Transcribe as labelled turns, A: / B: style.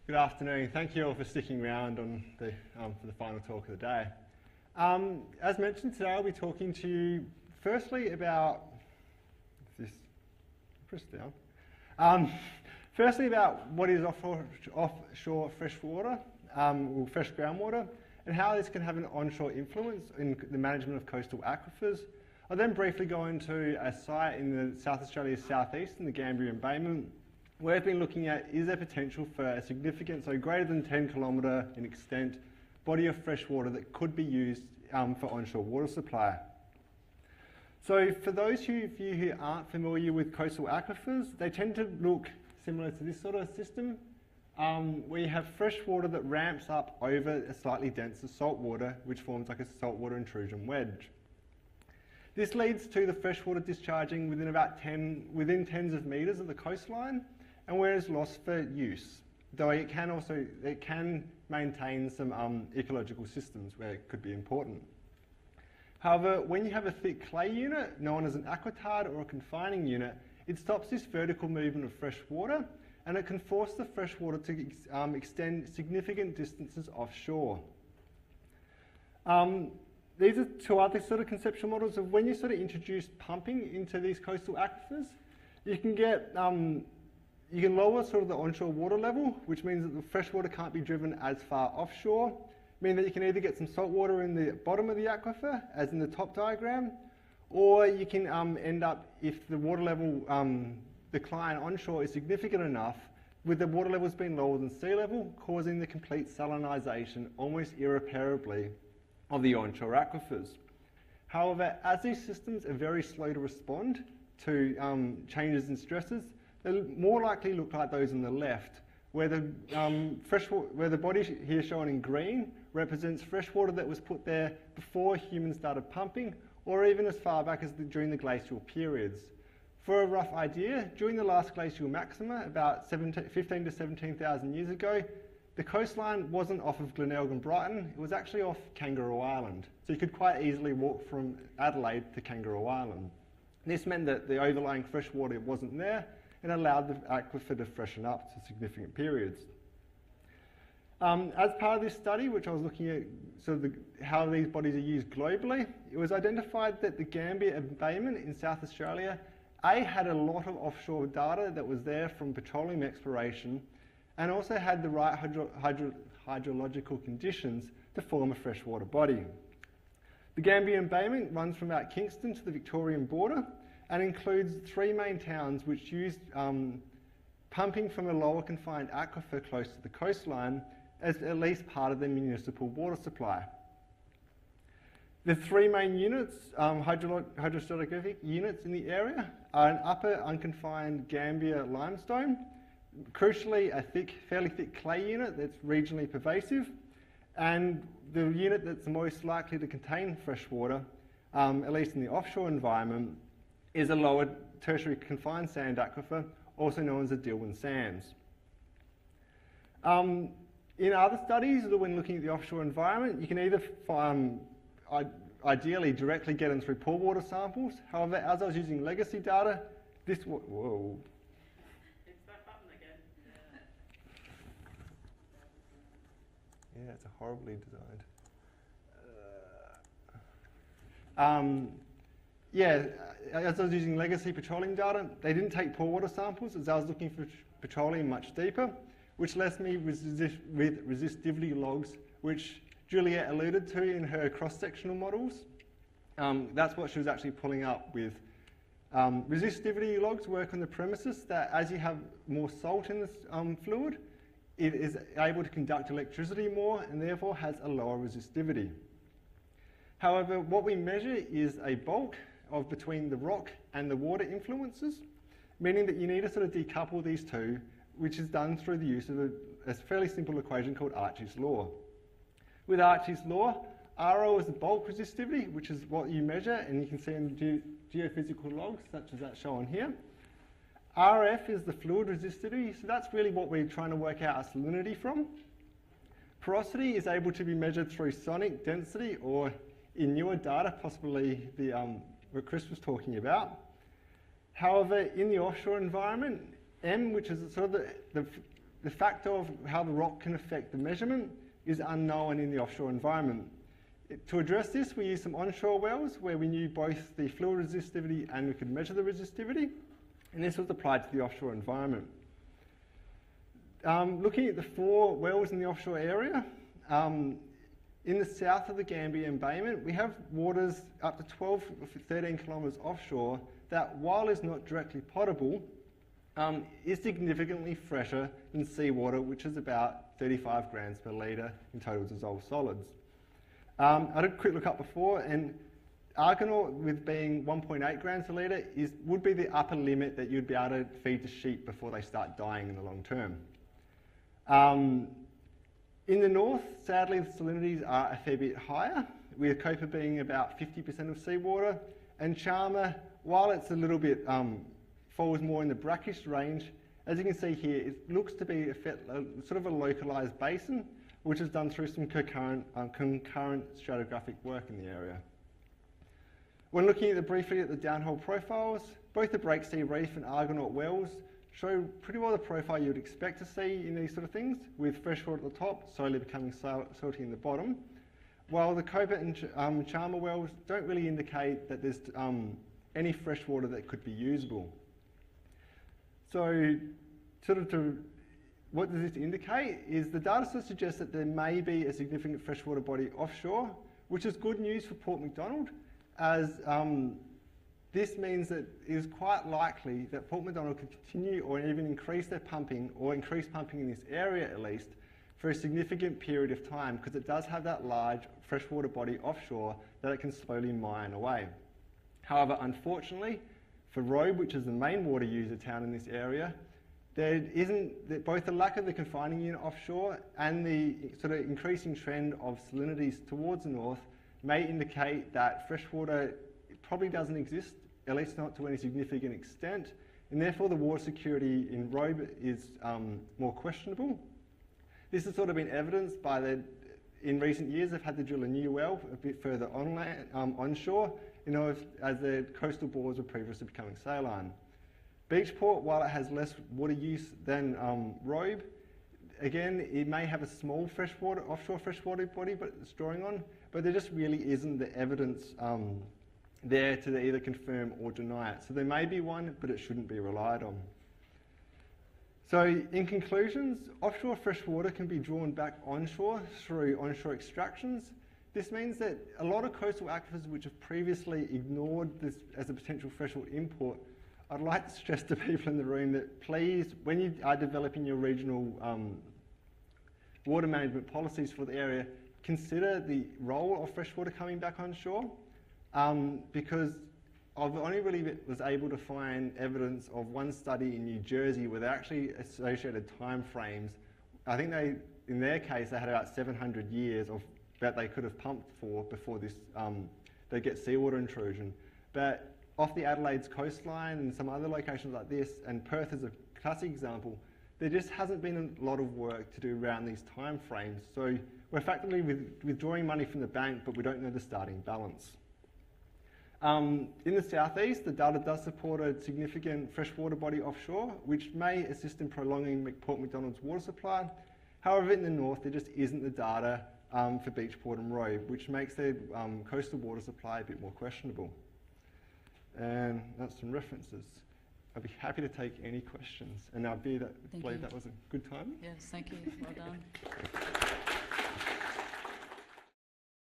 A: Good afternoon. Thank you all for sticking around for the final talk of the day. As mentioned, today I'll be talking to you firstly about firstly about what is offshore freshwater, or fresh groundwater, and how this can have an onshore influence in the management of coastal aquifers. I'll then briefly go into a site in South Australia's southeast in the Gambier Embayment, where we've been looking at is there potential for a significant, so greater than 10 kilometre in extent, body of fresh water that could be used for onshore water supply. So for those of you who aren't familiar with coastal aquifers, they tend to look similar to this sort of system, where you have fresh water that ramps up over a slightly denser salt water, which forms like a saltwater intrusion wedge. This leads to the freshwater discharging within tens of metres of the coastline, and where it's lost for use. Though it can maintain some ecological systems where it could be important. However, when you have a thick clay unit, known as an aquitard or a confining unit, it stops this vertical movement of fresh water, and it can force the fresh water to extend significant distances offshore. These are two other sort of conceptual models of when you sort of introduce pumping into these coastal aquifers, you can get you can lower sort of the onshore water level, which means that the fresh water can't be driven as far offshore, meaning that you can either get some salt water in the bottom of the aquifer, as in the top diagram, or you can end up, if the water level decline onshore is significant enough, with the water levels being lower than sea level, causing the complete salinisation almost irreparably of the onshore aquifers. However, as these systems are very slow to respond to changes in stresses, they more likely look like those on the left, where the body here shown in green represents fresh water that was put there before humans started pumping, or even as far back as during the glacial periods. For a rough idea, during the last glacial maxima, about 15 to 17,000 years ago, the coastline wasn't off of Glenelg and Brighton, it was actually off Kangaroo Island. So you could quite easily walk from Adelaide to Kangaroo Island. This meant that the overlying fresh water wasn't there, and allowed the aquifer to freshen up to significant periods. As part of this study, which I was looking at sort of how these bodies are used globally, it was identified that the Gambier Embayment in South Australia, had a lot of offshore data that was there from petroleum exploration, and also had the right hydrological conditions to form a freshwater body. The Gambier Embayment runs from about Kingston to the Victorian border, and includes three main towns which used pumping from a lower confined aquifer close to the coastline as at least part of their municipal water supply. The three main units, hydrostratigraphic units in the area, are an upper unconfined Gambier limestone, crucially a fairly thick clay unit that's regionally pervasive, and the unit that's most likely to contain fresh water, at least in the offshore environment, is a lower tertiary confined sand aquifer, also known as the Dilwyn Sands. In other studies, when looking at the offshore environment, you can either ideally directly get them through pore water samples. However, as I was using legacy data, whoa.
B: It's that button again.
A: Yeah, it's horribly designed. As I was using legacy petroleum data, they didn't take pore water samples as I was looking for petroleum much deeper, which left me with resistivity logs, which Juliet alluded to in her cross-sectional models. That's what she was actually pulling up with. Resistivity logs work on the premises that as you have more salt in the fluid, it is able to conduct electricity more and therefore has a lower resistivity. However, what we measure is a bulk of between the rock and the water influences, meaning that you need to sort of decouple these two, which is done through the use of a fairly simple equation called Archie's law. With Archie's law, RO is the bulk resistivity, which is what you measure, and you can see in the geophysical logs, such as that shown here. RF is the fluid resistivity, so that's really what we're trying to work out our salinity from. Porosity is able to be measured through sonic density, or in newer data, possibly what Chris was talking about. However, in the offshore environment, M, which is sort of the factor of how the rock can affect the measurement is unknown in the offshore environment. To address this, we used some onshore wells where we knew both the fluid resistivity and we could measure the resistivity, and this was applied to the offshore environment. Looking at the 4 wells in the offshore area, in the south of the Gambia embayment, we have waters up to 12 or 13 kilometres offshore that, while is not directly potable, is significantly fresher than seawater, which is about 35 grams per litre in total dissolved solids. I did a quick look up before, and Argonaut, with being 1.8 grams per litre, would be the upper limit that you'd be able to feed to sheep before they start dying in the long term. In the north, sadly, the salinities are a fair bit higher, with Copa being about 50% of seawater, and Charmer, while it's a little bit falls more in the brackish range, as you can see here, it looks to be sort of a localised basin, which is done through some concurrent stratigraphic work in the area. When looking briefly at the downhole profiles, both the Breaksea Reef and Argonaut wells show pretty well the profile you would expect to see in these sort of things, with freshwater at the top, slowly becoming salty in the bottom, while the Copa and Charmer wells don't really indicate that there's any freshwater that could be usable. So, what does this indicate is the data sort of suggests that there may be a significant freshwater body offshore, which is good news for Port MacDonald, as this means that it is quite likely that Port MacDonald could continue or even increase their pumping, or increase pumping in this area at least, for a significant period of time, because it does have that large freshwater body offshore that it can slowly mine away. However, unfortunately, for Robe, which is the main water user town in this area, there isn't, both the lack of the confining unit offshore and the sort of increasing trend of salinities towards the north may indicate that freshwater probably doesn't exist, at least not to any significant extent, and therefore the water security in Robe is more questionable. This has sort of been evidenced by in recent years they've had to drill a new well a bit further onshore, as the coastal bores were previously becoming saline. Beachport, while it has less water use than Robe, again, it may have a small offshore freshwater body but it's drawing on, but there just really isn't the evidence there to either confirm or deny it. So there may be one, but it shouldn't be relied on. So in conclusions, offshore freshwater can be drawn back onshore through onshore extractions. This means that a lot of coastal aquifers which have previously ignored this as a potential freshwater import, I'd like to stress to people in the room that please, when you are developing your regional water management policies for the area, consider the role of freshwater coming back onshore, because I've only really was able to find evidence of one study in New Jersey where they actually associated time frames. I think in their case, they had about 700 years that they could have pumped for before this, they get seawater intrusion. But off the Adelaide's coastline and some other locations like this, and Perth is a classic example, there just hasn't been a lot of work to do around these time frames. So we're effectively withdrawing money from the bank, but we don't know the starting balance. In the southeast, the data does support a significant freshwater body offshore, which may assist in prolonging Port MacDonald's water supply. However, in the north, there just isn't the data for Beachport and Robe, which makes their coastal water supply a bit more questionable. And that's some references. I'd be happy to take any questions. And I believe that was a good time.
C: Yes, thank you. Well done.